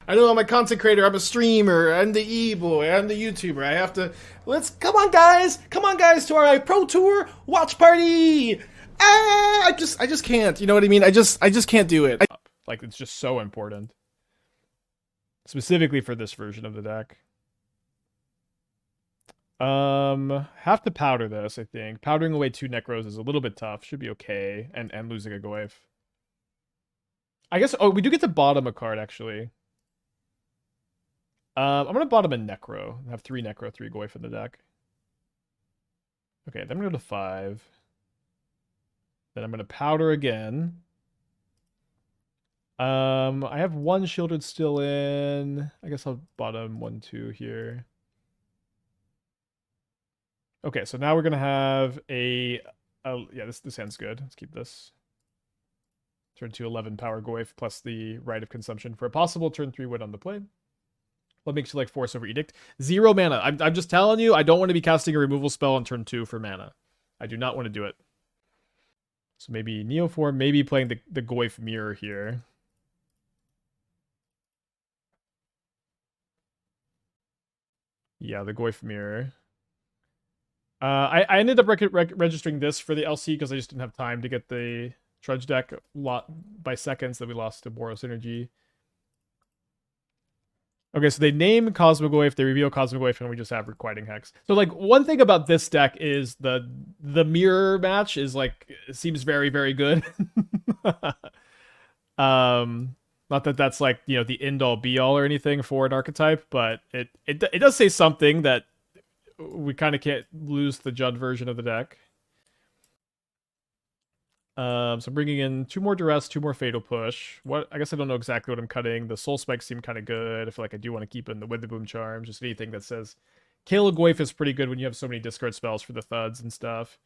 I know I'm a content creator, I'm a streamer, I'm the e-boy, I'm the YouTuber. I have to come on guys to our pro tour watch party. I just can't. You know what I mean? I just can't do it. Like, it's just so important. Specifically for this version of the deck. Have to powder this, I think. Powdering away 2 Necros is a little bit tough. Should be okay. And losing a Goyf. I guess, oh, we do get to bottom a card, actually. I'm gonna bottom a Necro. I have 3 Necro, 3 Goyf in the deck. Okay, then I'm gonna go to 5. Then I'm gonna powder again. I have 1 Sheoldred still in. I guess I'll bottom 1, 2 here. Okay, so now we're gonna have a yeah, this hand's good. Let's keep this. Turn 2 11 power Goyf plus the Rite of Consumption for a possible turn 3 win on the play. What makes you like Force over Edict? 0 mana. I'm just telling you, I don't want to be casting a removal spell on turn 2 for mana. I do not want to do it. So maybe Neoform, maybe playing the Goyf Mirror here. Yeah, the Goyf Mirror. I ended up registering this for the LC because I just didn't have time to get the Trudge deck by seconds that we lost to Boros Energy. Okay, so they name Cosmogoyf, they reveal Cosmogoyf, and we just have Requiting Hex. So, like, one thing about this deck is the mirror match is, like, it seems very, very good. Not that that's, like, you know, the end-all, be-all or anything for an archetype, but it does say something that we kind of can't lose the Judd version of the deck. So bringing in 2 more Duress, 2 more Fatal Push. What? I guess I don't know exactly what I'm cutting. The Soul Spikes seem kind of good. I feel like I do want to keep in the Witherbloom Charm. Just anything that says kill a Goyf is pretty good when you have so many discard spells for the thuds and stuff.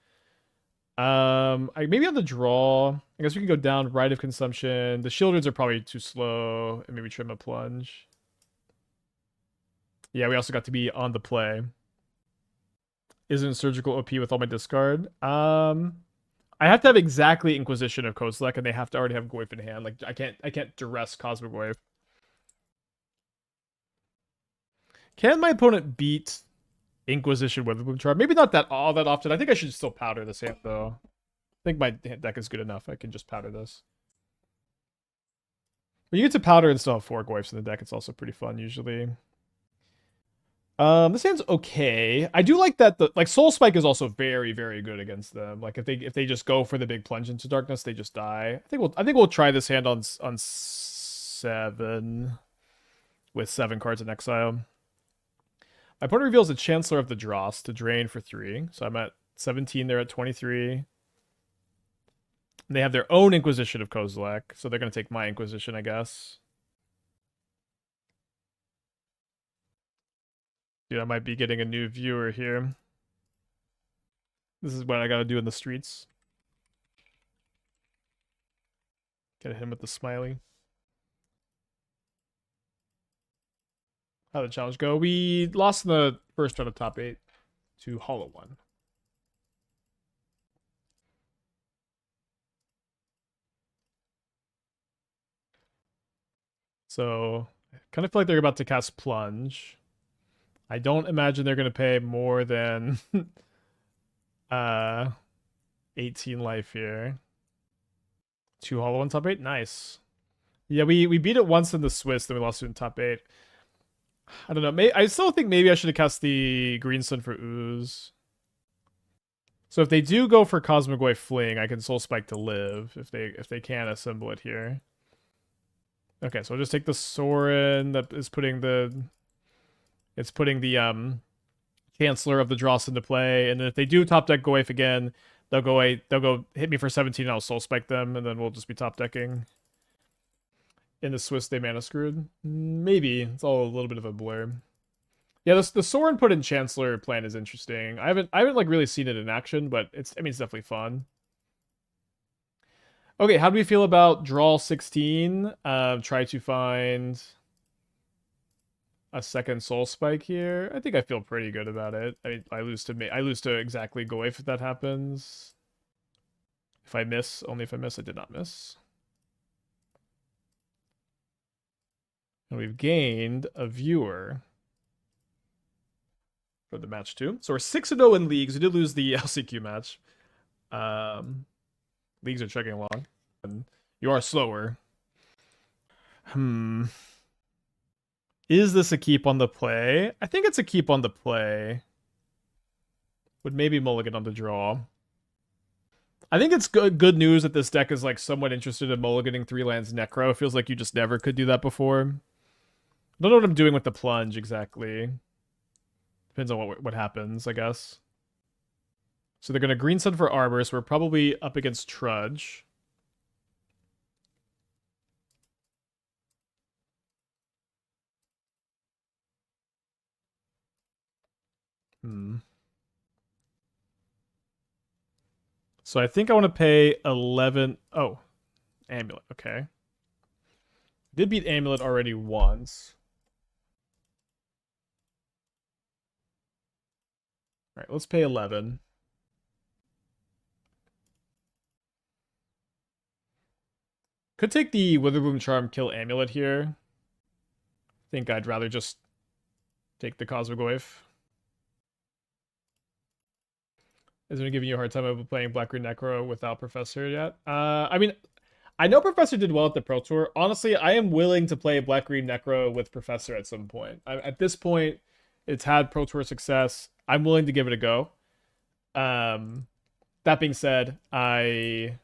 Maybe on the draw, I guess we can go down Rite of Consumption. The Sheoldreds are probably too slow, and maybe trim a Plunge. Yeah, we also got to be on the play. Isn't surgical OP with all my discard? I have to have exactly Inquisition of Kozilek, and they have to already have Goyf in hand. Like, I can't duress Cosmogoyf. Can my opponent beat Inquisition Witherbloom Charm? Maybe not all that often. I think I should still powder this hand, though. I think my deck is good enough. I can just powder this. When you get to powder and still have 4 Goyfs in the deck, it's also pretty fun, usually. This hand's okay. I do like that the Soul Spike is also very, very good against them. Like, if they just go for the big plunge into darkness, they just die. I think we'll try this hand on 7 with 7 cards in exile. My opponent reveals a Chancellor of the Dross to drain for 3. So I'm at 17, they're at 23. And they have their own Inquisition of Kozilek, so they're gonna take my Inquisition, I guess. Dude, I might be getting a new viewer here. This is what I gotta do in the streets. Get him with the smiley. How'd the challenge go? We lost in the first round of top 8 to Hollow One. So, I kind of feel like they're about to cast Plunge. I don't imagine they're going to pay more than 18 life here. 2 Hollow One top 8? Nice. Yeah, we beat it once in the Swiss, then we lost it in top 8. I don't know. I still think maybe I should have cast the Green Sun for Ooze. So if they do go for Cosmogoyf Fling, I can Soul Spike to live if they can assemble it here. Okay, so I'll just take the Sorin that is putting the Chancellor of the Dross into play, and then if they do top deck Goyf again, they'll go hit me for 17 and I'll Soul Spike them, and then we'll just be top decking. In the Swiss, they mana screwed. Maybe. It's all a little bit of a blur. Yeah, the Sorin put in Chancellor plan is interesting. I haven't like really seen it in action, but it's definitely fun. Okay, how do we feel about draw 16? Try to find a second Soul Spike here. I think I feel pretty good about it. I lose to exactly Goyf if that happens. If I miss, only if I miss. I did not miss. And we've gained a viewer for the match too. So we're 6-0 in leagues. We did lose the LCQ match. Leagues are chugging along. And you are slower. Is this a keep on the play? I think it's a keep on the play. Would maybe mulligan on the draw. I think it's good news that this deck is like somewhat interested in mulliganing 3 lands Necro. It feels like you just never could do that before. I don't know what I'm doing with the plunge exactly. Depends on what happens, I guess. So they're going to green sun for armor, so we're probably up against Trudge. So I think I want to pay 11. Oh, Amulet. Okay. Did beat Amulet already once. All right, let's pay 11. Could take the Witherbloom Charm, kill Amulet here. Think I'd rather just take the Cosmogoyf. Is anyone giving you a hard time about playing Black-Green Necro without Professor yet? I mean, I know Professor did well at the Pro Tour. Honestly, I am willing to play Black-Green Necro with Professor at some point. At this point, it's had Pro Tour success. I'm willing to give it a go. That being said, I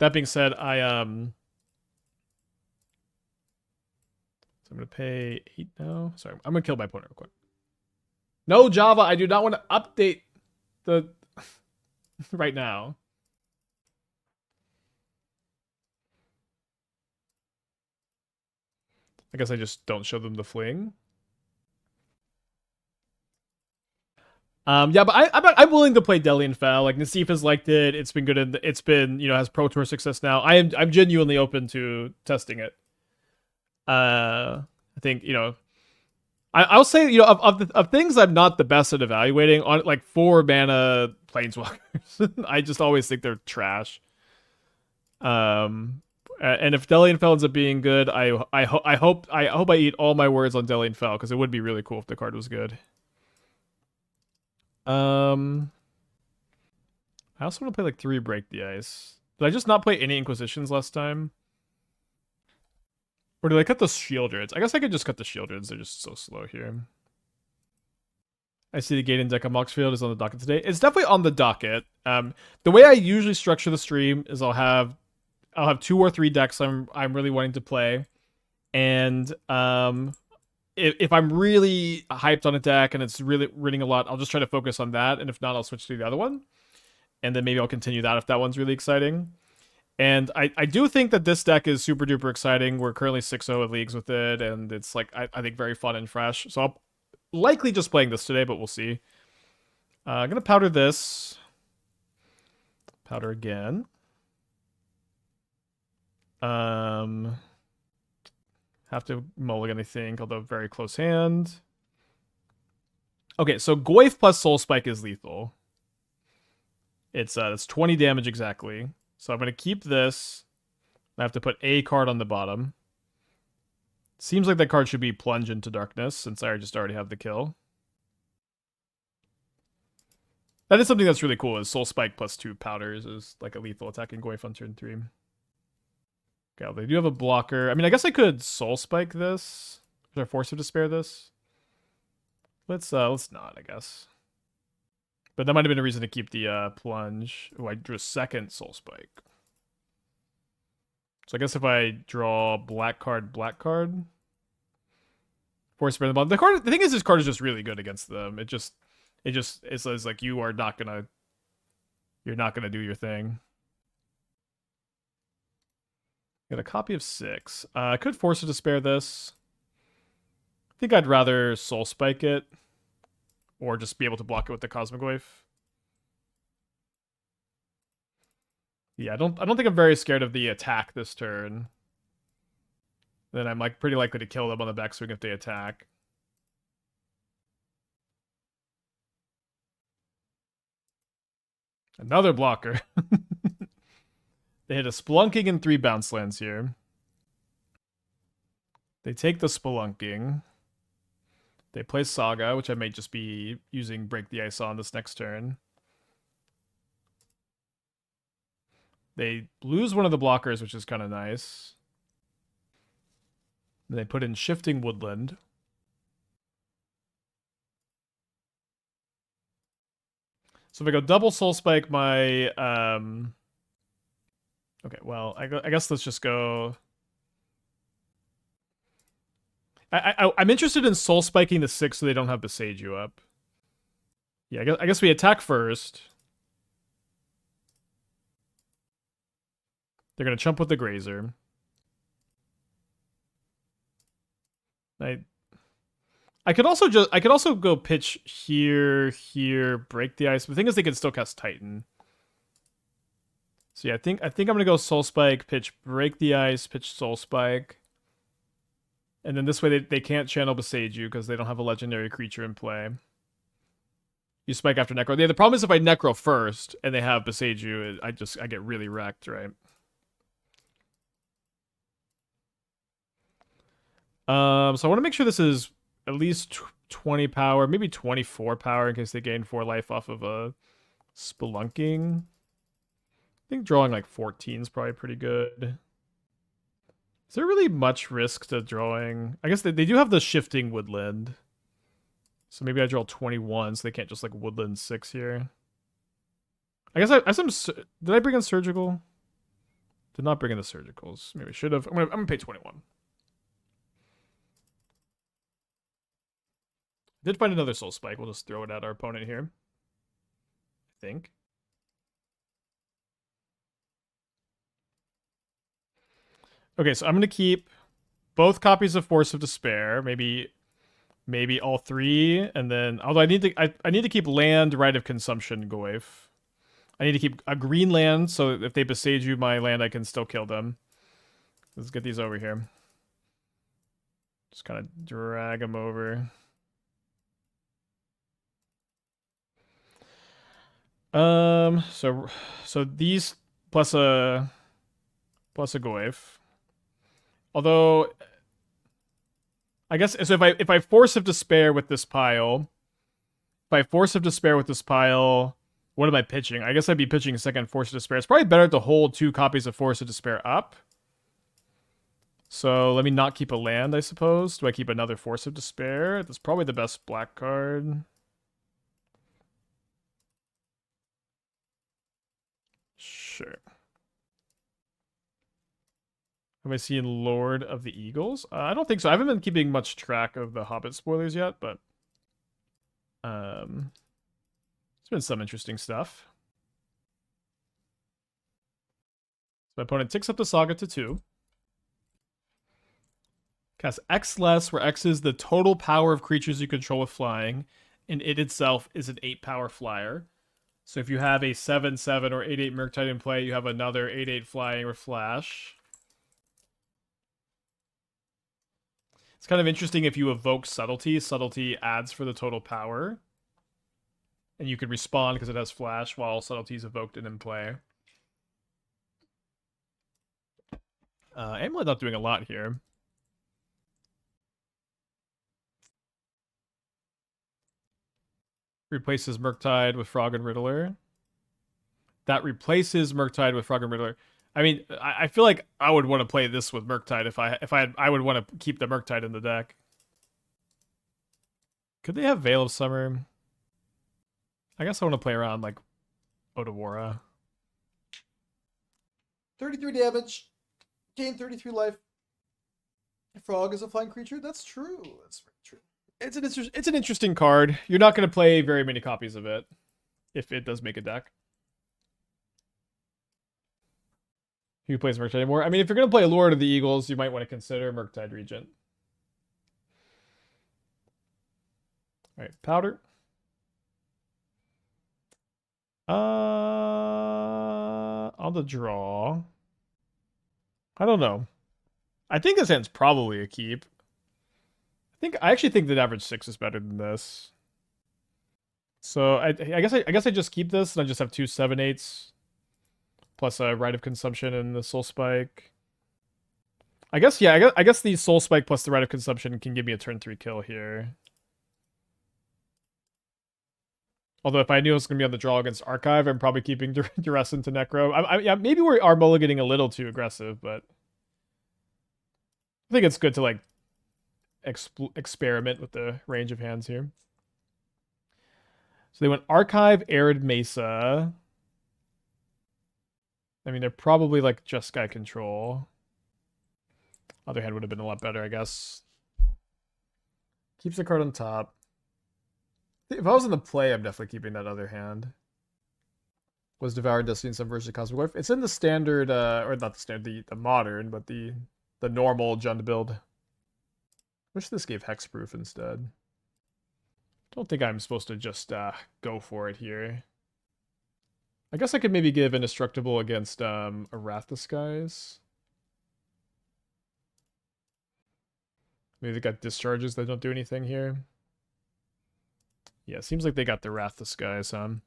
so I'm gonna pay 8 now. Sorry, I'm gonna kill my opponent real quick. No, Java, I do not want to update the right now. I guess I just don't show them the fling. Yeah, but I'm willing to play Dellian Fel. Like Nassif has liked it. It's been good. It's been has Pro Tour success now. I'm genuinely open to testing it. I think I'll say of things I'm not the best at evaluating on like 4 mana planeswalkers. I just always think they're trash. And if Dellian Fel ends up being good, I hope I eat all my words on Dellian Fel because it would be really cool if the card was good. I also want to play like 3 Break the Ice. Did I just not play any Inquisitions last time? Or did I cut the Sheoldreds? I guess I could just cut the Sheoldreds. They're just so slow here. I see the Gaiden deck on Moxfield is on the docket today. It's definitely on the docket. The way I usually structure the stream is I'll have 2 or 3 decks I'm really wanting to play, and if I'm really hyped on a deck and it's really winning a lot, I'll just try to focus on that, and if not, I'll switch to the other one, and then maybe I'll continue that if that one's really exciting. And I do think that this deck is super duper exciting. We're currently 6-0 in leagues with it, and it's like I think very fun and fresh. So I'll likely just playing this today, but we'll see. I'm gonna powder this. Powder again. Have to mulligan, I think, although very close hand. Okay, so Goyf plus Soul Spike is lethal. It's 20 damage exactly. So I'm gonna keep this. I have to put a card on the bottom. Seems like that card should be Plunge into Darkness, since I just already have the kill. That is something that's really cool, is Soul Spike plus 2 powders is like a lethal attack in Goyf on turn 3. Okay, they do have a blocker. I mean, I guess I could Soul Spike this. Or Force of Despair this. Let's not, I guess. But that might have been a reason to keep the Plunge. Oh, I drew a second Soul Spike. So I guess if I draw black card, Force Spare the bottom. The thing is, this card is just really good against them. It says like you're not gonna do your thing. Got a copy of 6. I could Force of Despair this. I think I'd rather Soul Spike it, or just be able to block it with the Cosmogoyf. Yeah, I don't think I'm very scared of the attack this turn. Then I'm like pretty likely to kill them on the backswing if they attack. Another blocker. They hit a Spelunking and 3 bounce lands here. They take the Spelunking. They play Saga, which I may just be using Break the Ice on this next turn. They lose one of the blockers, which is kind of nice. Then they put in Shifting Woodland. So if I go double Soul Spike my... Okay, well, I guess let's just go... I'm interested in Soul Spiking the 6 so they don't have Besage You up. Yeah, I guess we attack first. They're going to chump with the Grazer. I could also go pitch here, break the ice. But the thing is, they can still cast Titan. So yeah, I think I'm gonna go Soul Spike, pitch break the ice, pitch Soul Spike, and then this way they can't channel Besage You because they don't have a legendary creature in play. You spike after Necro. Yeah, the problem is if I Necro first and they have Besage You, I get really wrecked, right? So I want to make sure this is at least 20 power, maybe 24 power in case they gain 4 life off of a Spelunking. I think drawing like 14 is probably pretty good. Is there really much risk to drawing? I guess they do have the Shifting Woodland. So maybe I draw 21 so they can't just like Woodland 6 here. I guess I some... Did I bring in Surgical? Did not bring in the Surgicals. Maybe I should have. I'm gonna pay 21. Did find another Soul Spike. We'll just throw it at our opponent here. I think. Okay, so I'm gonna keep both copies of Force of Despair, maybe all 3, and then although I need to keep land, Rite of Consumption, Goyf. I need to keep a green land, so if they Besage You my land, I can still kill them. Let's get these over here. Just kind of drag them over. So these plus a Goyf. Although, I guess so. If I Force of Despair with this pile, what am I pitching? I guess I'd be pitching second Force of Despair. It's probably better to hold 2 copies of Force of Despair up. So let me not keep a land, I suppose. Do I keep another Force of Despair? That's probably the best black card. Sure. Have I seen Lord of the Eagles? I don't think so. I haven't been keeping much track of the Hobbit spoilers yet, but there's been some interesting stuff. So my opponent ticks up the Saga to 2. Casts X less, where X is the total power of creatures you control with flying, and it itself is an 8 power flyer. So if you have a 7/7 or 8/8 Murktide in play, you have another 8/8 flying or flash. It's kind of interesting if you evoke Subtlety. Subtlety adds for the total power. And you can respond because it has flash while Subtlety is evoked and in play. Amulet not doing a lot here. Replaces Murktide with Frog and Riddler. That replaces Murktide with Frog and Riddler. I mean, I feel like I would want to play this with Murktide I would want to keep the Murktide in the deck. Could they have Veil of Summer? I guess I want to play around like Odawara. 33 damage. Gain 33 life. Frog is a flying creature? That's true. That's very true. It's an interesting card. You're not going to play very many copies of it if it does make a deck. Who plays Murktide anymore? I mean, if you're going to play Lord of the Eagles, you might want to consider Murktide Regent. All right, Powder. On the draw. I don't know. I think this hand's probably a keep. I actually think that average 6 is better than this. So I guess I just keep this and I just have 2 7/8 plus a Rite of Consumption and the Soul Spike. I guess, yeah, I guess the Soul Spike plus the Rite of Consumption can give me a turn 3 kill here. Although if I knew it was going to be on the draw against Archive, I'm probably keeping Duress into Necro. Yeah, maybe we are mulliganing a little too aggressive, but I think it's good to like experiment with the range of hands here. So they went Archive, Arid Mesa. I mean, they're probably like just Sky Control. Other hand would have been a lot better, I guess. Keeps the card on top. If I was in the play, I'm definitely keeping that other hand. Was Devouring Destiny in some version of Cosmogoyf? It's in the standard, or not the standard, the modern, but the normal Jund build. Wish this gave hexproof instead. Don't think I'm supposed to just go for it here. I guess I could maybe give Indestructible against a Wrath Disguise. Maybe they got discharges that don't do anything here. Yeah, it seems like they got the Wrath Disguise, So,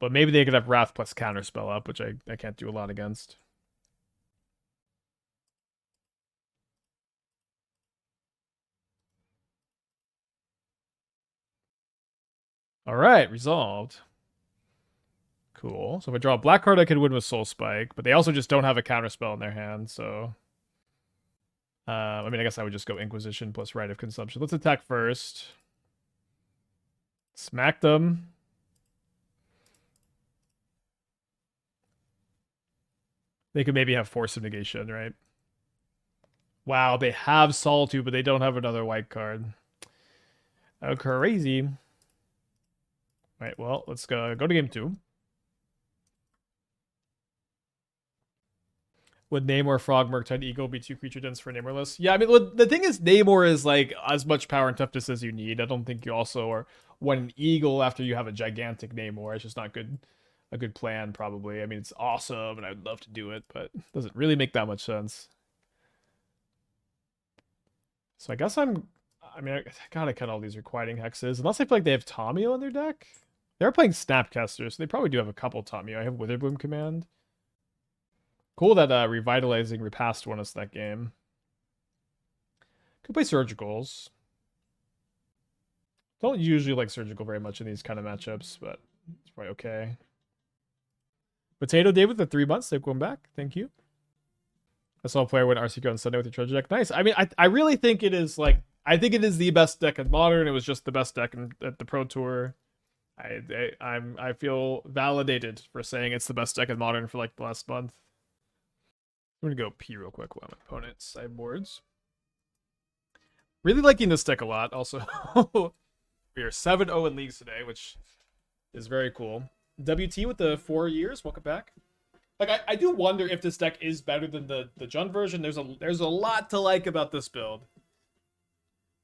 but maybe they could have Wrath plus Counterspell up, which I can't do a lot against. All right, resolved. Cool. So if I draw a black card, I could win with Soul Spike, but they also just don't have a Counterspell in their hand, so... I mean, I guess I would just go Inquisition plus Rite of Consumption. Let's attack first. Smack them. They could maybe have Force of Negation, right? Wow, they have Solitude, but they don't have another white card. Oh, crazy. Right, well, let's go to game 2. Would Namor, Frog, Murktide, Eagle be 2 creature dens for Namorless? Yeah, I mean, the thing is, Namor is like as much power and toughness as you need. I don't think you also are one an Eagle after you have a gigantic Namor. It's just not a good plan, probably. I mean, it's awesome, and I'd love to do it, but it doesn't really make that much sense. So I guess I gotta cut all these Requiting Hexes, unless I feel like they have Tomio in their deck. They're playing Snapcaster, so they probably do have a couple Tomio. I have Witherbloom Command. Cool that Revitalizing Repast won us that game. Could play Surgicals. Don't usually like Surgical very much in these kind of matchups, but it's probably okay. Potato Day with the 3 months. They're going back. Thank you. I saw a player win RCQ on Sunday with your treasure deck. Nice. I mean, I really think it is like... I think it is the best deck in Modern. It was just the best deck at the Pro Tour. I feel validated for saying it's the best deck in Modern for like the last month. I'm gonna go pee real quick while my opponent's sideboards. Really liking this deck a lot. Also, we are 7-0 in leagues today, which is very cool. WT with the 4 years. Welcome back. Like I do wonder if this deck is better than the Jund version. There's a lot to like about this build.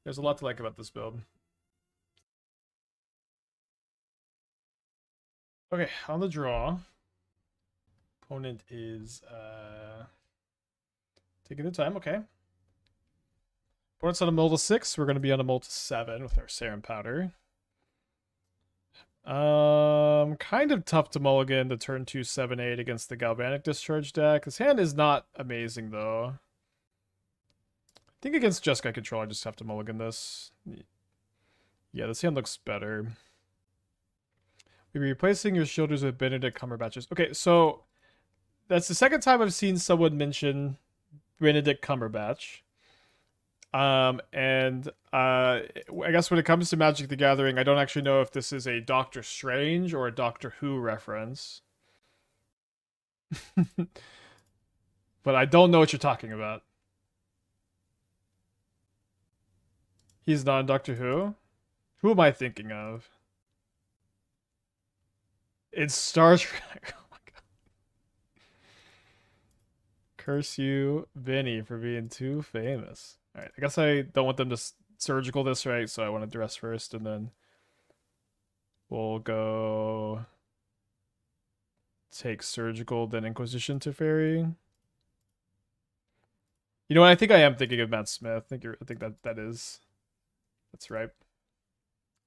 There's a lot to like about this build. Okay, on the draw. Opponent is taking the time, okay. Opponent's on a Multa 6. We're going to be on a Multa 7 with our Serum Powder. Kind of tough to mulligan the turn 2 7/8 against the Galvanic Discharge deck. His hand is not amazing though. I think against Jeskai Control I just have to mulligan this. Yeah, this hand looks better. We're replacing your Sheoldred with Benedict Cumberbatches. Okay, so that's the second time I've seen someone mention Benedict Cumberbatch. And I guess when it comes to Magic the Gathering, I don't actually know if this is a Doctor Strange or a Doctor Who reference. But I don't know what you're talking about. He's not Doctor Who? Who am I thinking of? It's Star Trek. Oh my god. Curse you, Vinny, for being too famous. Alright, I guess I don't want them to surgical this, right? So I want to Duress first, and then we'll go take surgical, then Inquisition to Fairy. You know what? I think I am thinking of Matt Smith. I think that's right.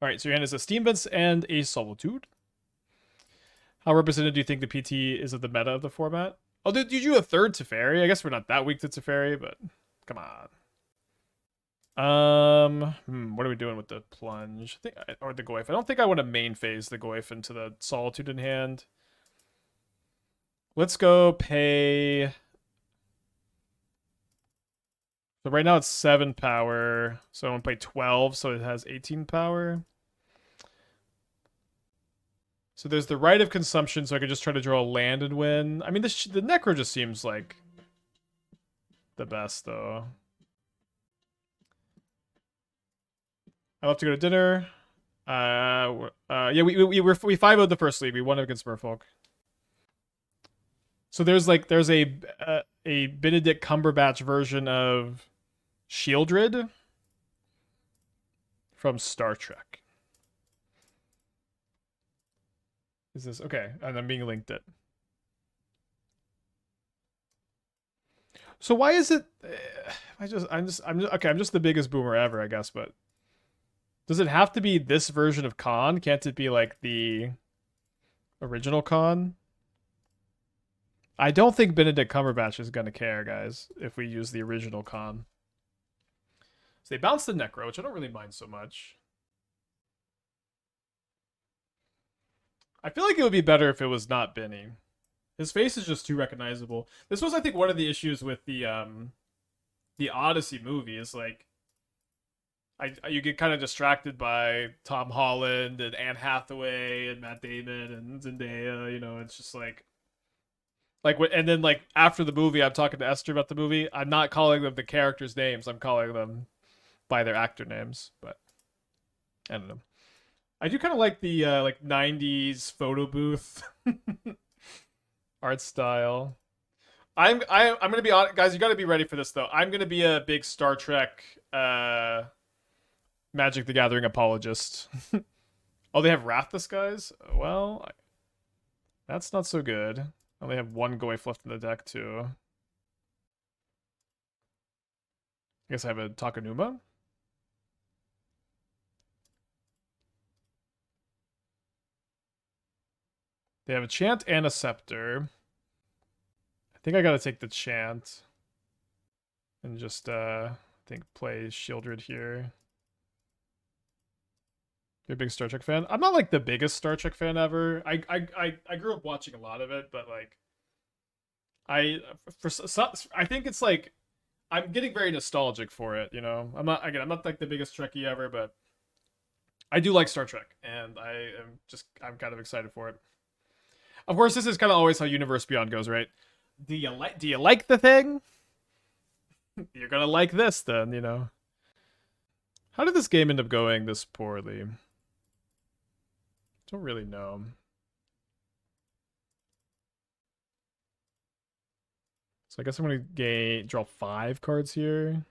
Alright, so your hand is a Steam Vents and a Solitude. How representative do you think the PT is of the meta of the format? Oh, did you do a third Teferi? I guess we're not that weak to Teferi, but come on. What are we doing with the Plunge? Or the Goyf. I don't think I want to main phase the Goyf into the Solitude in hand. Let's go pay. So right now it's 7 power. So I'm gonna play 12, so it has 18 power. So there's the Rite of Consumption, so I could just try to draw a land and win. I mean, the Necro just seems like the best, though. I love to go to dinner. Yeah, we 5-0'd the first league. We won against Merfolk. So there's a Benedict Cumberbatch version of Sheoldred from Star Trek. Is this okay? And I'm being linked it. So why is it? I'm just okay. I'm just the biggest boomer ever, I guess. But does it have to be this version of Khan? Can't it be like the original Khan? I don't think Benedict Cumberbatch is gonna care, guys, if we use the original Khan. So they bounce the Necro, which I don't really mind so much. I feel like it would be better if it was not Benny. His face is just too recognizable. This was, I think, one of the issues with the Odyssey movie. Is like, you get kind of distracted by Tom Holland and Anne Hathaway and Matt Damon and Zendaya. You know, it's just like, and then like after the movie, I'm talking to Esther about the movie. I'm not calling them the characters' names. I'm calling them by their actor names. But I don't know. I do kind of like the like 90s photo booth art style. I'm gonna be honest, guys. You got to be ready for this though. I'm gonna be a big Star Trek, Magic the Gathering apologist. Oh, they have Wrath guys. Well, that's not so good. I only have one Goyf left in the deck too. I guess I have a Takenuma. They have a Chant and a Scepter. I think I gotta take the Chant. And just, I think play Sheoldred here. You're a big Star Trek fan? I'm not, like, the biggest Star Trek fan ever. I grew up watching a lot of it, but, like... I think it's, like... I'm getting very nostalgic for it, you know? I'm not, like, the biggest Trekkie ever, but... I do like Star Trek, and I'm kind of excited for it. Of course, this is kind of always how Universe Beyond goes, right? Do you like the thing? You're gonna like this, then, you know. How did this game end up going this poorly? Don't really know. So I guess I'm gonna draw 5 cards here.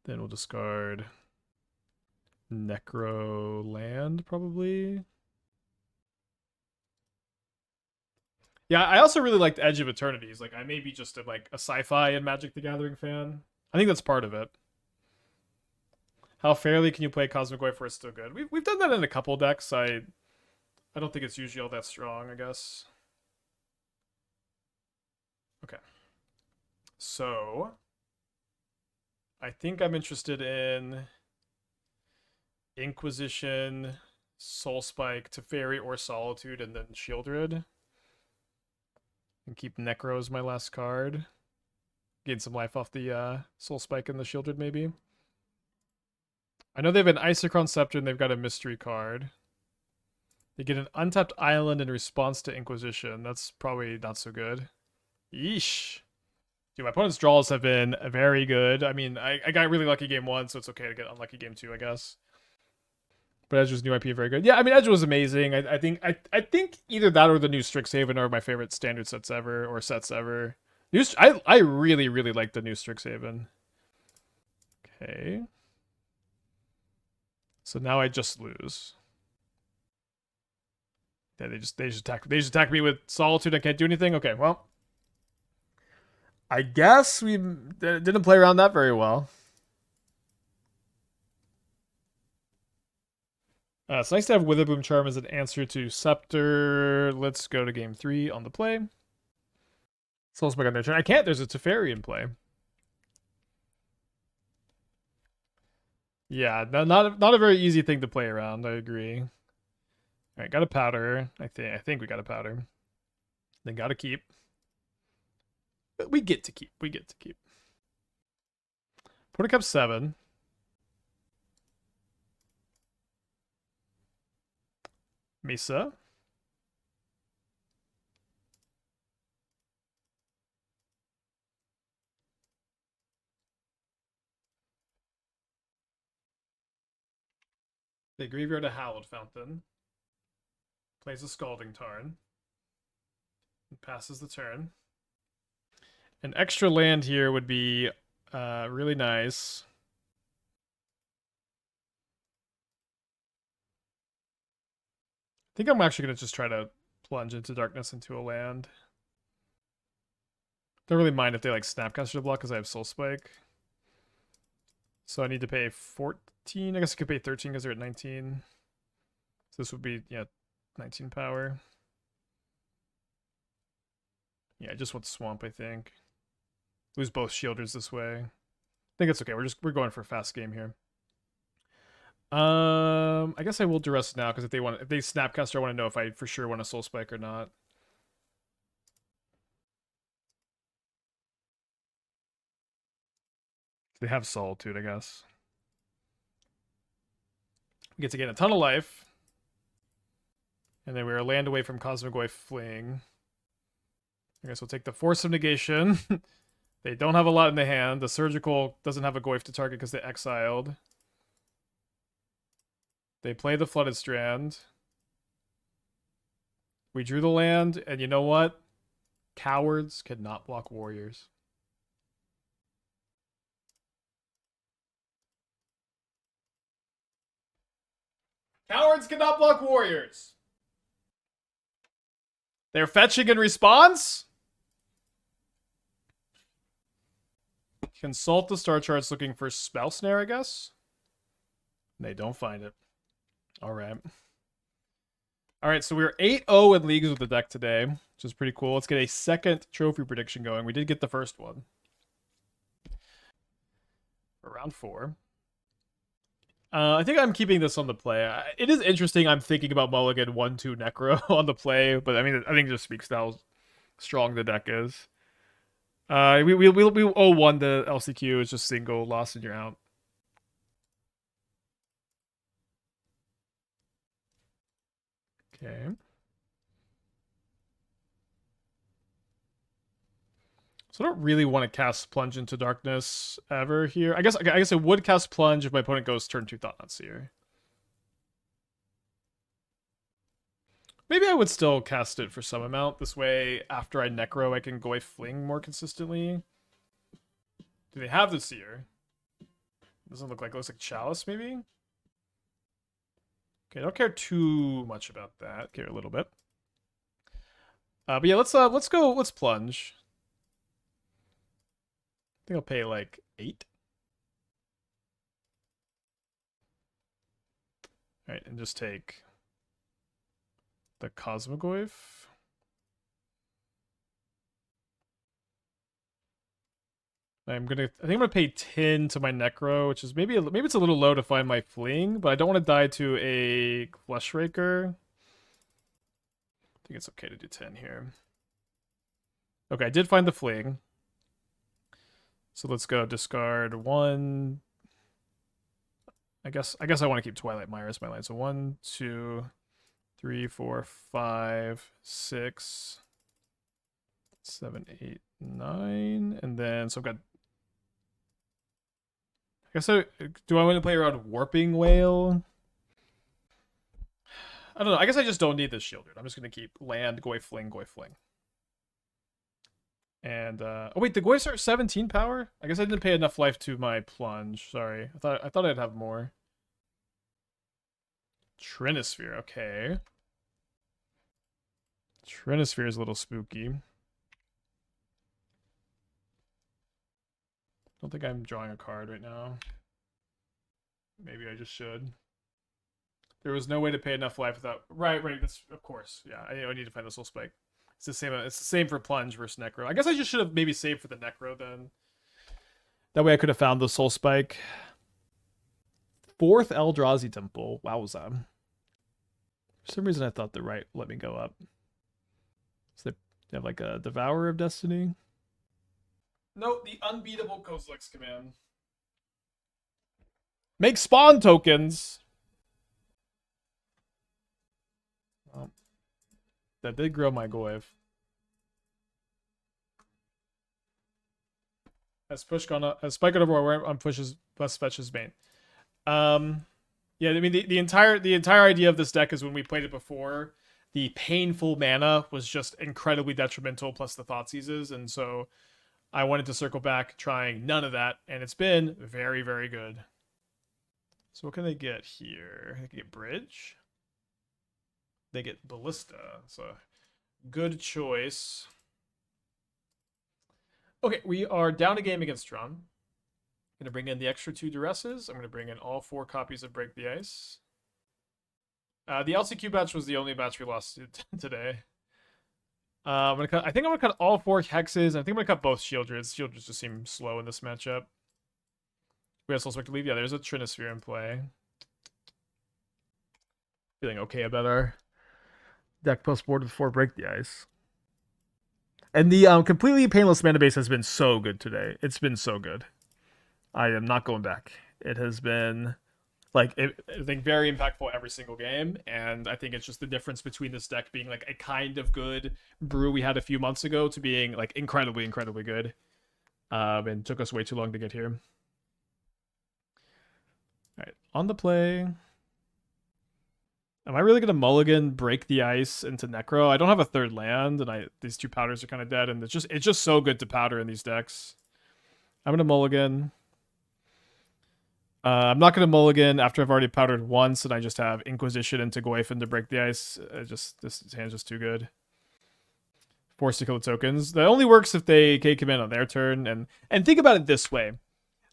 Then we'll discard Necro land, probably. Yeah, I also really liked Edge of Eternities. Like, I may be just a sci-fi and Magic the Gathering fan. I think that's part of it. How fairly can you play Cosmogoyf where it's still good? We've done that in a couple decks. I don't think it's usually all that strong, I guess. Okay. So, I think I'm interested in Inquisition, Soul Spike, Teferi or Solitude, and then Sheoldred. And keep Necro as my last card. Gain some life off the Soul Spike and the Sheoldred, maybe. I know they have an Isochron Scepter and they've got a mystery card. They get an untapped island in response to Inquisition. That's probably not so good. Yeesh. Dude, my opponent's draws have been very good. I mean, I got really lucky game 1, so it's okay to get unlucky game 2, I guess. But Edge's new IP very good. Yeah, I mean, Edge was amazing. I think either that or the new Strixhaven are my favorite standard sets ever, or sets ever. I really, really like the new Strixhaven. Okay. So now I just lose. Yeah, they just attack me with Solitude. I can't do anything. Okay, well, I guess we didn't play around that very well. It's nice to have Witherbloom Charm as an answer to Scepter. Let's go to game 3 on the play. Soulspike on their turn. I can't. There's a Teferi in play. Yeah, not a very easy thing to play around. I agree. All right, got a powder. I think we got a powder. Then got to keep. But we get to keep. We get to keep. Put a cup 7. Misa. They graveyard a Hallowed Fountain. Plays a Scalding Tarn. And passes the turn. An extra land here would be really nice. I think I'm actually going to just try to plunge into darkness into a land. Don't really mind if they like Snapcaster to block because I have Soul Spike. So I need to pay 14. I guess I could pay 13 because they're at 19. So this would be, yeah, 19 power. Yeah, I just want Swamp, I think. Lose both Sheoldreds this way. I think it's okay. We're going for a fast game here. I guess I will Duress now because if they Snapcaster, I want to know if I for sure want a Soul Spike or not. They have Solitude, I guess. We get to gain a ton of life. And then we're a land away from Cosmogoyf Fling. I guess we'll take the Force of Negation. They don't have a lot in the hand. The Surgical doesn't have a Goyf to target because they exiled. They play the Flooded Strand. We drew the land, and you know what? Cowards cannot block warriors. Cowards cannot block warriors. They're fetching in response. Consult the star charts looking for Spell Snare, I guess. They don't find it. All right. All right, so we're 8-0 in leagues with the deck today, which is pretty cool. Let's get a second trophy prediction going. We did get the first one. For round 4. I think I'm keeping this on the play. It is interesting. I'm thinking about mulligan 1-2 Necro on the play, but I mean, I think it just speaks to how strong the deck is. We 0-1 the LCQ is just single, lost and you're out. Okay. So I don't really want to cast Plunge into Darkness ever here. I guess I would cast Plunge if my opponent goes turn 2 Thought-Knot Seer. Maybe I would still cast it for some amount. This way, after I Necro, I can Goyf Fling more consistently. Do they have the Seer? Doesn't look like it. Looks like Chalice, maybe? Okay, I don't care too much about that. Care a little bit. But yeah, let's Plunge. I think I'll pay like 8. Alright, and just take the Cosmogoyf. I think I'm gonna pay 10 to my Necro, which is maybe it's a little low to find my Fling, but I don't want to die to a Fleshraker. I think it's okay to do 10 here. Okay, I did find the Fling. So let's go discard 1. I guess I want to keep Twilight Mire as my line. So 1, 2, 3, 4, 5, 6, 7, 8, 9, and then so I've got. I guess do I want to play around Warping Whale? I don't know. I guess I just don't need this Sheoldred. I'm just gonna keep land, Goyf Fling, Goyf Fling. And oh wait, the Goyfs are 17 power? I guess I didn't pay enough life to my Plunge. Sorry. I thought I'd have more. Trinisphere, okay. Trinisphere is a little spooky. Don't think I'm drawing a card right now. Maybe I just should. There was no way to pay enough life without. Right. That's of course. Yeah, I need to find the Soul Spike. It's the same. It's the same for Plunge versus Necro. I guess I just should have maybe saved for the Necro then. That way I could have found the Soul Spike. 4th Eldrazi Temple. Wowza. For some reason I thought the right let me go up. So they have like a Devourer of Destiny. No, the unbeatable Kozilek's command. Make spawn tokens. Well, that did grow my Goyf. As push gone up, as Spike over where on pushes plus fetches bane. Yeah, I mean the entire idea of this deck is when we played it before, the painful mana was just incredibly detrimental plus the thought seizes, and so I wanted to circle back trying none of that, and it's been very, very good. So what can they get here? They can get Bridge. They get Ballista. So good choice. Okay, we are down a game against Tron. I'm going to bring in the extra 2 Duresses. I'm going to bring in all 4 copies of Break the Ice. The LCQ batch was the only batch we lost today. I think I'm going to cut all 4 Hexes. I think I'm going to cut both Sheoldreds. Sheoldreds just seem slow in this matchup. We have Soul Spike to leave. Yeah, there's a Trinisphere in play. Feeling okay about our deck plus board before Break the Ice. And the completely painless mana base has been so good today. It's been so good. I am not going back. It has been, like, I think very impactful every single game. And I think it's just the difference between this deck being, like, a kind of good brew we had a few months ago to being, like, incredibly, incredibly good. And took us way too long to get here. All right, on the play. Am I really gonna mulligan Break the Ice into Necro? I don't have a 3rd land, and these 2 powders are kind of dead, and it's just so good to powder in these decks. I'm gonna mulligan. I'm not gonna mulligan after I've already powdered once, and I just have Inquisition into Goyf to Break the Ice. This hand's just too good. Forced to kill the tokens. That only works if they K-command on their turn, and think about it this way.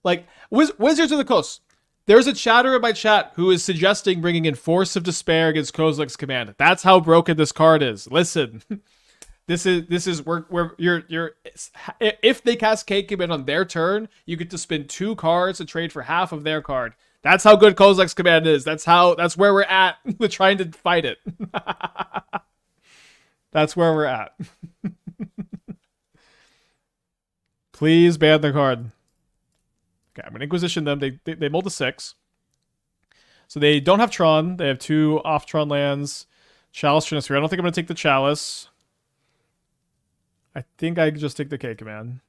Like, Wizards of the Coast. There's a chatter in my chat who is suggesting bringing in Force of Despair against Kozilek's command. That's how broken this card is. Listen, this is where you're if they cast K-command on their turn, you get to spend 2 cards to trade for half of their card. That's how good Kozilek's command is. That's where we're at with trying to fight it. That's where we're at. Please ban the card. Okay, I'm going to Inquisition them. They mull to 6. So they don't have Tron. They have 2 off Tron lands. Chalice, Trinisphere. I don't think I'm going to take the Chalice. I think I just take the K command.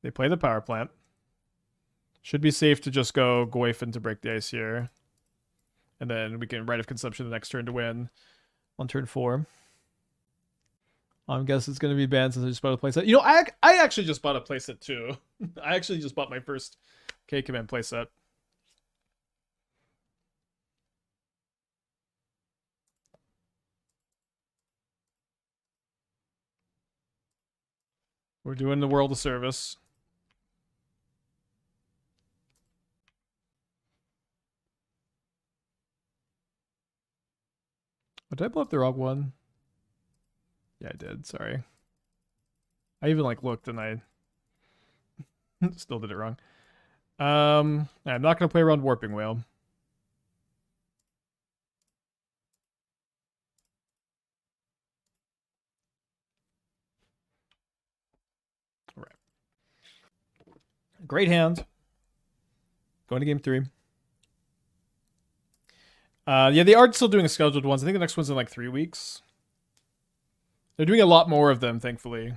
They play the Power Plant. Should be safe to just go Goyf to Break the Ice here. And then we can Rite of Consumption the next turn to win on turn 4. I guess it's going to be banned since I just bought a playset. You know, I actually just bought a playset too. I actually just bought my first K-Command playset. We're doing the world a service. Oh, did I blow up the wrong one? Yeah, I did. Sorry. I even looked and I still did it wrong. I'm not going to play around Warping Whale. All right. Great hand. Going to game 3. Yeah, they are still doing scheduled ones. I think the next one's in 3 weeks. They're doing a lot more of them, thankfully.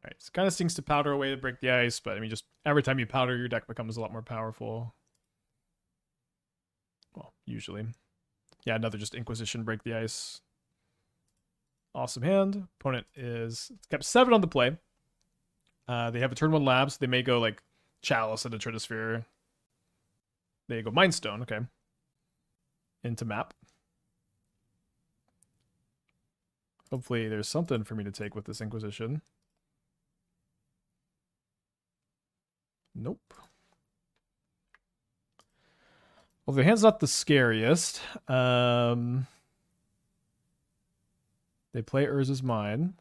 Alright, so it kind of stinks to powder away to Break the Ice, but I mean, just every time you powder, your deck becomes a lot more powerful. Well, usually. Yeah, another just Inquisition, Break the Ice. Awesome hand. Opponent is kept 7 on the play. They have a turn 1 lab, so they may go Chalice into Trinisphere. They go Mind Stone, okay. Into map. Hopefully there's something for me to take with this Inquisition. Nope. Well, the hand's not the scariest. They play Urza's Mine.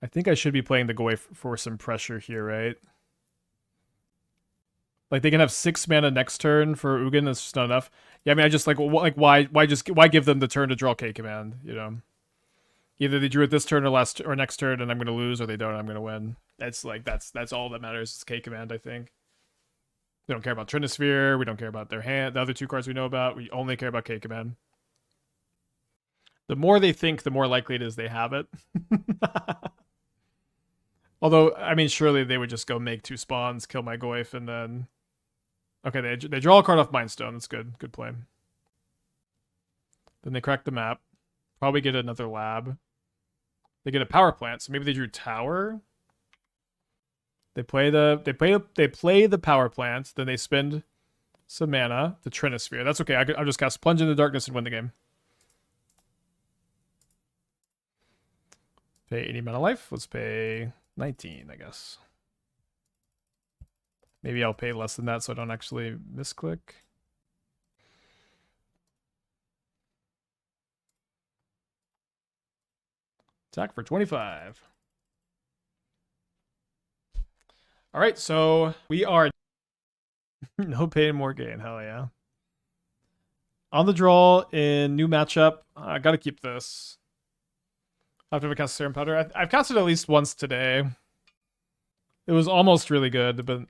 I think I should be playing the Goyf for some pressure here, right? Like, they can have 6 mana next turn for Ugin. That's just not enough. Yeah, I mean, I just why give them the turn to draw K command? You know, either they drew it this turn or next turn, and I'm gonna lose, or they don't, and I'm gonna win. That's like that's all that matters. Is K command, I think. We don't care about Trinisphere. We don't care about their hand. The other 2 cards we know about. We only care about K command. The more they think, the more likely it is they have it. Although, I mean, surely they would just go make 2 spawns, kill my Goyf, and then... Okay, they draw a card off Mindstone. That's good. Good play. Then they crack the map. Probably get another lab. They get a power plant, so maybe they drew Tower. They play the power plant, then they spend some mana to Trinisphere. That's okay. I'll just cast Plunge into Darkness and win the game. Pay 80 mana life. Let's pay 19, I guess. Maybe I'll pay less than that so I don't actually misclick. Attack for 25. All right, so we are no pain, more gain. Hell yeah. On the draw in new matchup. I got to keep this. After I cast Serum Powder. I've cast it at least once today. It was almost really good, but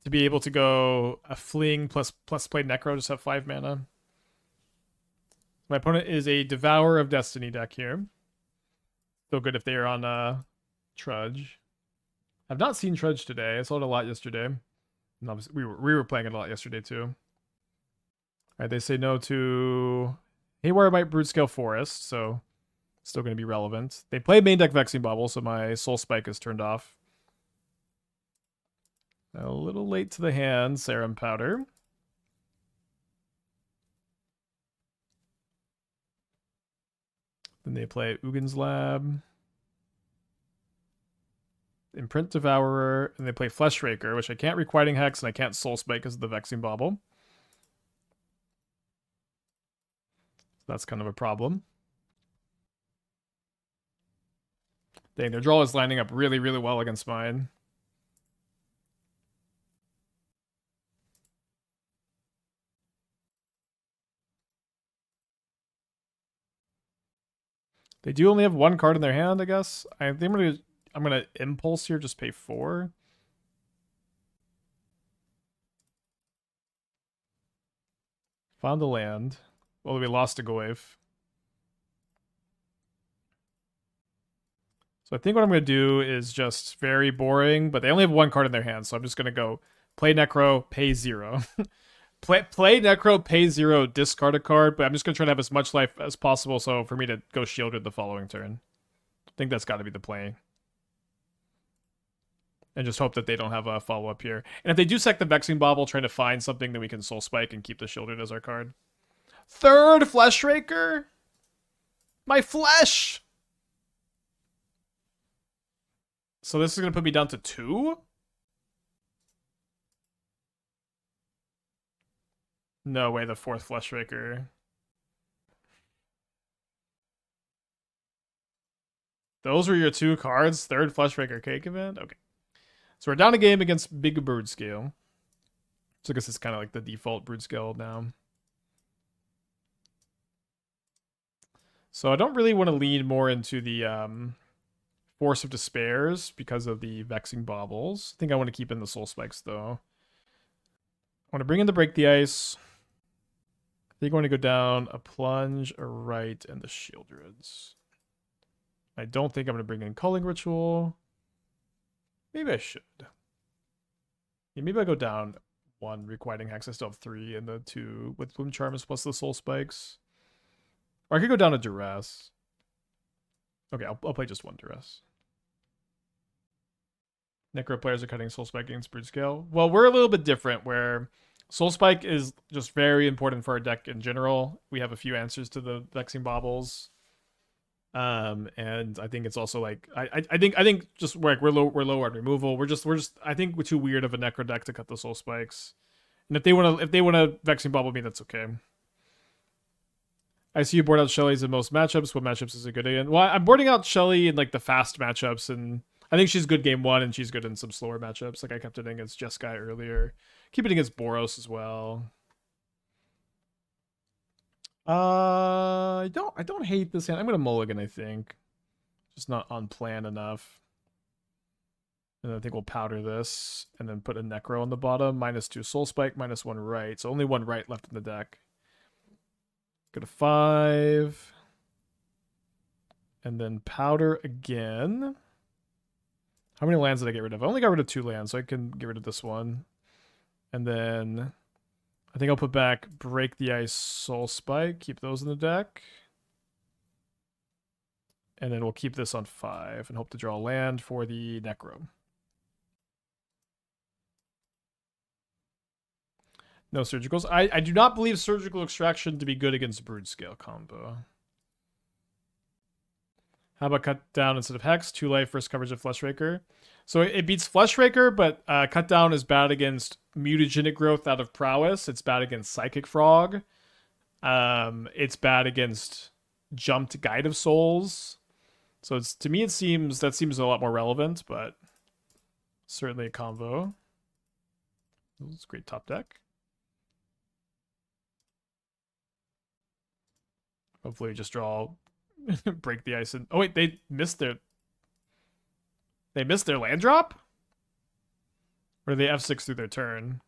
to be able to go a Fling plus play Necro, just have 5 mana. My opponent is a Devourer of Destiny deck here. Still good if they are on Trudge. I've not seen Trudge today. I saw it a lot yesterday. And obviously we were playing it a lot yesterday too. All right, they say no to Haywire Might Broodscale Forest, so still going to be relevant. They play main deck Vexing Bauble, so my Soul Spike is turned off. A little late to the hand, Serum Powder. Then they play Ugin's Lab. Imprint Devourer, and they play Fleshraker, which I can't Requiting Hex, and I can't Soul Spike because of the Vexing Bauble. That's kind of a problem. Dang, their draw is lining up really, really well against mine. They do only have 1 card in their hand, I guess. I think I'm gonna Impulse here, just pay 4. Found the land. Well, we lost a Goyf. So I think what I'm going to do is just very boring, but they only have 1 card in their hand, so I'm just going to go play Necro, pay 0. play Necro, pay 0, discard a card, but I'm just going to try to have as much life as possible so for me to go Sheoldred the following turn. I think that's got to be the play. And just hope that they don't have a follow-up here. And if they do sack the Vexing Bauble, trying to find something that we can Soul Spike and keep the Sheoldred as our card. 3rd Fleshraker? My flesh! So this is going to put me down to 2? No way, the 4th Fleshraker. Those were your 2 cards? 3rd Fleshraker K command? Okay. So we're down a game against Big Broodscale. So I guess it's kind of like the default Broodscale now. So I don't really want to lean more into the Force of Despairs because of the Vexing Baubles. I think I want to keep in the Soul Spikes, though. I want to bring in the Break the Ice. I think I want to go down a Plunge, a Rite, and the Sheoldreds. I don't think I'm going to bring in Culling Ritual. Maybe I should. Yeah, maybe I go down 1 Requiting Hex. I still have 3 and the 2 with Witherbloom Charm plus the Soul Spikes. Or I could go down to Duress. Okay, I'll play just 1 Duress. Necro players are cutting Soul Spike against Broodscale. Well, we're a little bit different where Soul Spike is just very important for our deck in general. We have a few answers to the Vexing Baubles. And I think it's also like I think just we're low on removal. We're just I think we're too weird of a Necro deck to cut the Soul Spikes. And if they wanna Vexing Bubble me, that's okay. I see you board out Shelly's in most matchups. What matchups is it good in? Well, I'm boarding out Shelly in like the fast matchups, and I think she's good game one, and she's good in some slower matchups. Like I kept it against Jeskai earlier. Keep it against Boros as well. I don't hate this hand. I'm gonna mulligan, I think. Just not on plan enough. And I think we'll powder this and then put a Necro on the bottom. -2 Soul Spike, -1 right. So only one right left in the deck. Go to 5. And then powder again. How many lands did I get rid of? I only got rid of 2 lands, so I can get rid of this one. And then I think I'll put back Break the Ice, Soul Spike. Keep those in the deck. And then we'll keep this on 5 and hope to draw a land for the Necro. No surgicals. I do not believe surgical extraction to be good against brood scale combo. How about cut down instead of hex? 2 life, first coverage of Fleshraker. So it beats Fleshraker, but cut down is bad against mutagenic growth out of prowess. It's bad against Psychic Frog. It's bad against jumped Guide of Souls. So it's, to me, that seems a lot more relevant, but certainly a combo. It's a great top deck. Hopefully, just draw, break the ice. And oh wait, they missed their land drop, or they F6 through their turn.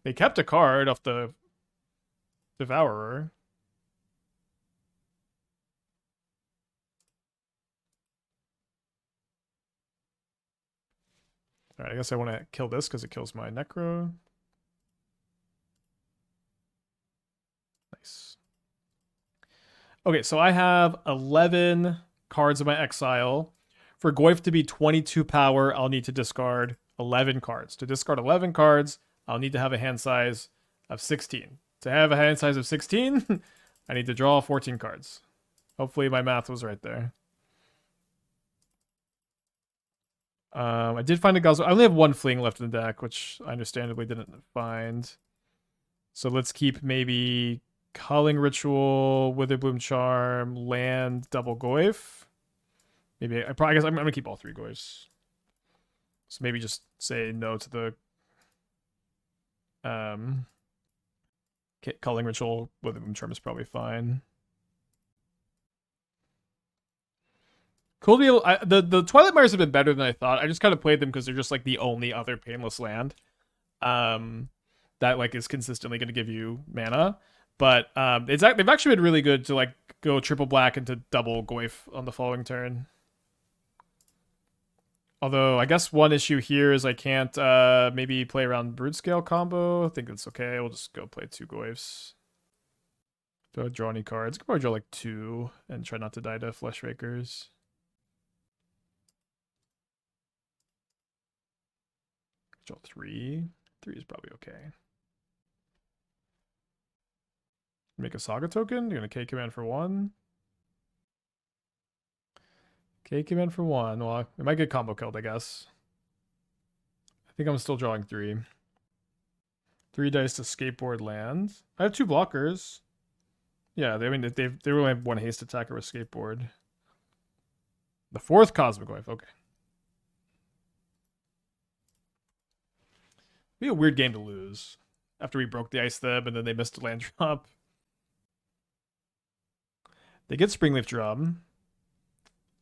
They kept a card off the Devourer. All right, I guess I want to kill this because it kills my Necro. Nice. Okay, so I have 11 cards in my exile. For Goyf to be 22 power, I'll need to discard 11 cards. To discard 11 cards, I'll need to have a hand size of 16. To have a hand size of 16, I need to draw 14 cards. Hopefully my math was right there. I did find a Guzzle. I only have 1 Fling left in the deck, which I understandably didn't find. So let's keep maybe Culling Ritual, Witherbloom Charm, Land, double Goyf. Maybe I guess I'm gonna keep all 3 Goyfs. So maybe just say no to the Culling Ritual. Witherbloom Charm is probably fine. Cool to be able, the Twilight Mires have been better than I thought. I just kind of played them because they're just like the only other painless land that like is consistently going to give you mana. But they've actually been really good to like go triple black into double Goyf on the following turn. Although I guess one issue here is I can't maybe play around brood scale combo. I think that's okay. We'll just go play 2 Goyfs. Don't draw any cards. Could probably draw like 2 and try not to die to Fleshrakers. Draw 3. 3 is probably okay. Make a Saga token. You're gonna K command for 1. K command for 1. Well, we might get combo killed, I guess. I think I'm still drawing 3. 3 dice to skateboard land. I have 2 blockers. Yeah, they really have 1 haste attacker with skateboard. The 4th Cosmogoyf. Okay. Be a weird game to lose after we broke the ice them and then they missed a land drop. They get Springleaf Drum.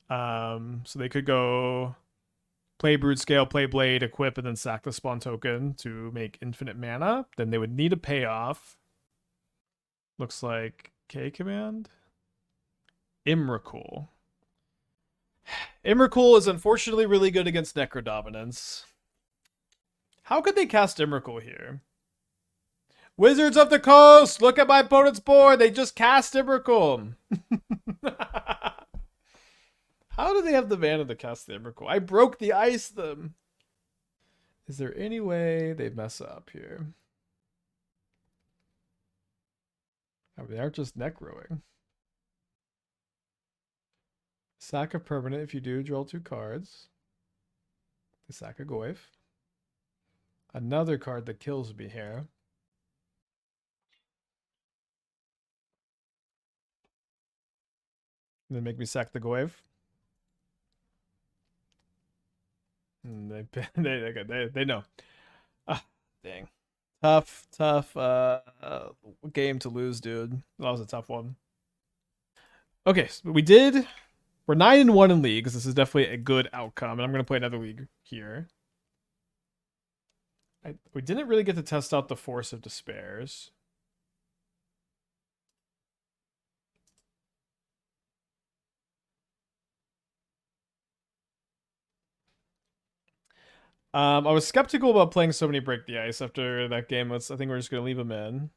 So they could go play Brood Scale, play Blade, equip, and then sack the spawn token to make infinite mana. Then they would need a payoff. Looks like K command. Imracul. Imracul is unfortunately really good against Necrodominance. How could they cast Imracul here? Wizards of the Coast! Look at my opponent's board! They just cast Imracul! How do they have the mana to cast the Imracul? I broke the ice them! Is there any way they mess up here? Oh, they aren't just Necroing. Sack a permanent. If you do, draw 2 cards. The sack a Goyf. Another card that kills me here. And then make me sack the Goyf. They know. Ah, dang. Tough game to lose, dude. That was a tough one. Okay, so we're 9-1 in leagues. This is definitely a good outcome, and I'm gonna play another league here. We didn't really get to test out the Force of Despairs. I was skeptical about playing so many Break the Ice after that game. I think we're just gonna leave them in.